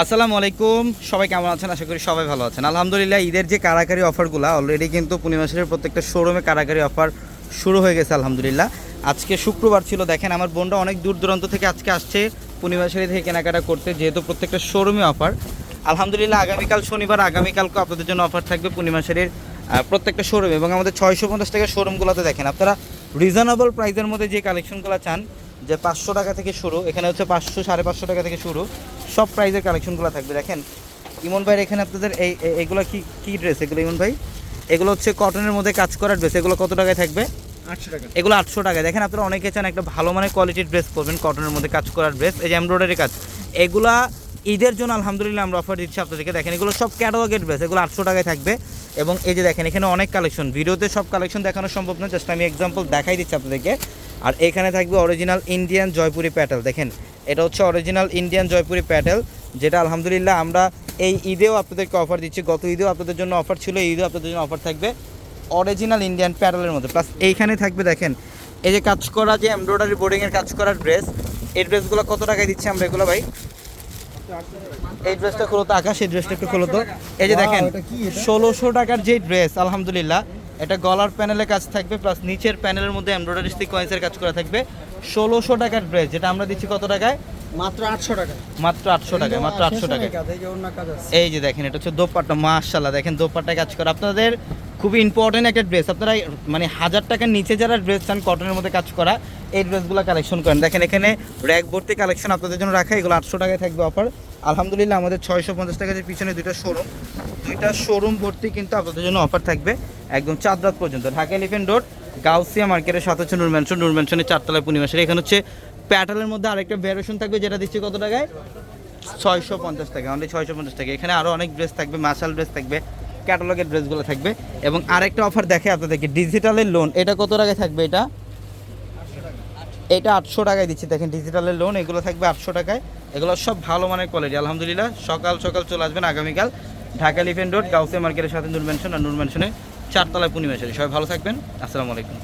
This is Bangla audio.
আসসালামু আলাইকুম, সবাই কেমন আছেন? আশা করি সবাই ভালো আছেন। আলহামদুলিল্লাহ, ঈদের যে কারাকারি অফারগুলো অলরেডি কিন্তু পূর্ণিমাসের প্রত্যেকটা শোরুমে কারাকারি অফার শুরু হয়ে গেছে আলহামদুলিল্লাহ। আজকে শুক্রবার ছিল, দেখেন আমার বোনটা অনেক দূর দূরান্ত থেকে আজকে আসছে পূর্ণিমাশারি থেকে কেনাকাটা করতে, যেহেতু প্রত্যেকটা শোরুমে অফার। আলহামদুলিল্লাহ, আগামীকাল শনিবার, আগামীকালকে আপনাদের জন্য অফার থাকবে পূর্ণিমাশারির প্রত্যেকটা শোরুমে। এবং আমাদের 650 টাকার শোরুমগুলোতে দেখেন আপনারা রিজনেবল প্রাইসের মধ্যে যে কালেকশনগুলো চান, যে 500 টাকা থেকে শুরু, এখানে হচ্ছে 500 550 টাকা থেকে শুরু সব প্রাইজের কালেকশনগুলো থাকবে। দেখেন ইমন ভাইয়ের এখানে আপনাদের এইগুলো কি ড্রেস এগুলো ইমন ভাই? এগুলো হচ্ছে কটনের মধ্যে কাজ করার ড্রেস। এগুলো কত টাকায় থাকবে? 800 টাকা। এগুলো 800 টাকায়। দেখেন আপনারা অনেকে চান একটা ভালো মানের কোয়ালিটির ড্রেস পরবেন, কটনের মধ্যে কাজ করার ড্রেস, এই যে এমব্রয়ডারি কাজ, এগুলা ঈদের জন্য আলহামদুলিল্লাহ আমরা অফার দিচ্ছি আপনাদেরকে। দেখেন এগুলো সব ক্যাটালগের ড্রেস, এগুলো 800 টাকায় থাকবে। এবং এই যে দেখেন এখানে অনেক কালেকশন, ভিডিওতে সব কালেকশন দেখানো সম্ভব না, জাস্ট আমি এক্সাম্পল দেখাই দিচ্ছি আপনাদেরকে। আর এখানে থাকবে অরিজিনাল ইন্ডিয়ান জয়পুরি প্যাটেল। দেখেন এটা হচ্ছে অরিজিনাল ইন্ডিয়ান জয়পুরি প্যাটেল, যেটা আলহামদুলিল্লাহ আমরা এই ঈদেও আপনাদেরকে অফার দিচ্ছি। গত ঈদেও আপনাদের জন্য অফার ছিল, এই ঈদেও আপনাদের জন্য অফার থাকবে অরিজিনাল ইন্ডিয়ান প্যাটেলের মধ্যে। প্লাস এইখানে থাকবে দেখেন এই যে কাজ করা, যে এমব্রয়ডারি বোর্ডিংয়ের কাজ করার ড্রেস, এই ড্রেসগুলো কত টাকায় দিচ্ছি আমরা এগুলো ভাই? এই ড্রেসটা খোলো তো আকাশ, এই ড্রেসটা একটু খোলো তো। এই যে দেখেন 1600 টাকার যে ড্রেস, আলহামদুলিল্লাহ এটা গলার প্যানেলে কাজ থাকবে, প্লাস নিচের প্যানেলের মধ্যে এমব্রয়ডারি সিকোয়েন্সের কাজ করা থাকবে। 1600 টাকার ড্রেস, যেটা আমরা দিচ্ছি কত টাকায়? মাত্র 800 টাকা। মাত্র 800 টাকায়, মাত্র 800 টাকায়। এই যে দেখেন এটা হচ্ছে দোপাট্টা, মাশাআল্লাহ দেখেন দোপাট্টায় কাজ করা। আপনাদের খুবই ইম্পর্টেন্ট একটা ড্রেস, আপনারা মানে 1000 টাকার নিচে যারা ড্রেস চান কটনের মধ্যে কাজ করা, এই ড্রেসগুলো কালেকশন করেন। দেখেন এখানে র্যাক ভর্তি কালেকশন আপনাদের জন্য রাখা, এগুলো 800 টাকায় থাকবে অফার। আলহামদুলিল্লাহ আমাদের 650 টাকার পিছনে দুইটা শোরুম ভর্তি কিন্তু আপনাদের জন্য অফার থাকবে একদম চাঁদ রাত পর্যন্ত। ঢাকা এলিফ্যান্ট রোড গাউসিয়া মার্কেটের সাথে হচ্ছে নূর ম্যানশনের 4 তলায় পূর্ণিমাশারি। এখানে হচ্ছে প্যাটেলের মধ্যে আরেকটা ভ্যারিয়েশন থাকবে, যেটা দিচ্ছি কত টাকায়? 650 টাকা, অনলি 650 টাকা। এখানে আরও অনেক ড্রেস থাকবে, মার্শাল ড্রেস থাকবে, ক্যাটালগের ড্রেসগুলো থাকবে। এবং আরেকটা অফার দেখে আপনাদেরকে, ডিজিটালের লোন, এটা কত টাকায় থাকবে? এটা 800 টাকায় দিচ্ছি। দেখেন ডিজিটালের লোন, এগুলো থাকবে 800 টাকায়। এগুলো সব ভালো মানের কোয়ালিটি আলহামদুলিল্লাহ। সকাল চলে আসবেন আগামীকাল ঢাকা এলিফ্যান্ট রোড গাউসিয়া মার্কেটের সাথে নূর ম্যানশন, আর নূর ম্যানশনের 4 তলায় পূর্ণিমাশারি। সবাই ভালো থাকবেন, আসসালামু আলাইকুম।